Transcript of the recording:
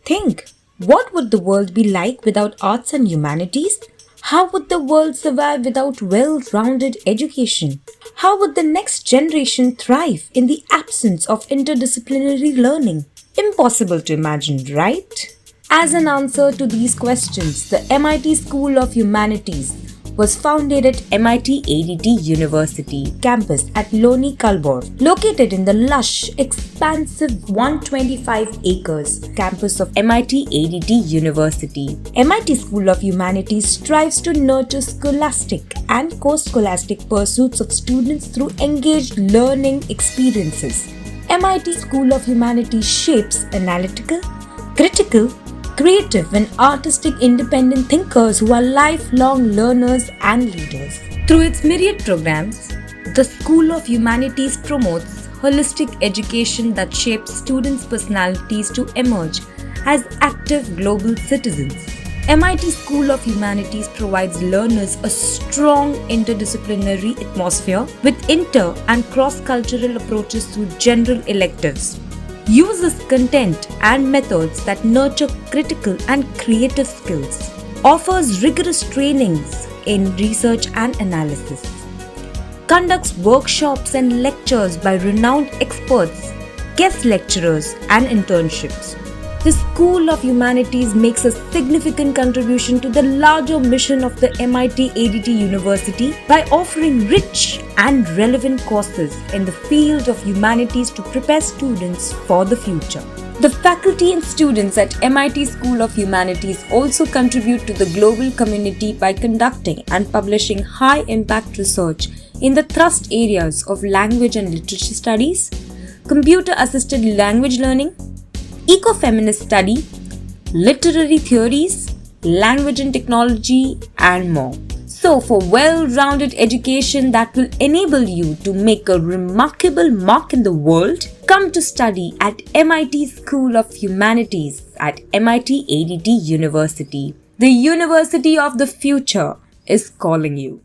Think, what would the world be like without arts and humanities? How would the world survive without well-rounded education? How would the next generation thrive in the absence of interdisciplinary learning? Impossible to imagine, right? As an answer to these questions, the MIT School of Humanities was founded at MIT-ADT University campus at Loni, Kalbhor, located in the lush, expansive 125 acres campus of MIT-ADT University. MIT School of Humanities strives to nurture scholastic and co-scholastic pursuits of students through engaged learning experiences. MIT School of Humanities shapes analytical, critical, creative and artistic independent thinkers who are lifelong learners and leaders. Through its myriad programs, the School of Humanities promotes holistic education that shapes students' personalities to emerge as active global citizens. MIT School of Humanities provides learners a strong interdisciplinary atmosphere with inter- and cross-cultural approaches through general electives. Uses content and methods that nurture critical and creative skills, offers rigorous trainings in research and analysis, conducts workshops and lectures by renowned experts, guest lecturers, and internships. The School of Humanities makes a significant contribution to the larger mission of the MIT-ADT University by offering rich and relevant courses in the field of humanities to prepare students for the future. The faculty and students at MIT School of Humanities also contribute to the global community by conducting and publishing high-impact research in the thrust areas of language and literature studies, computer-assisted language learning, ecofeminist study, literary theories, language and technology, and more. So, for well-rounded education that will enable you to make a remarkable mark in the world, come to study at MIT School of Humanities at MIT-ADT University. The University of the Future is calling you.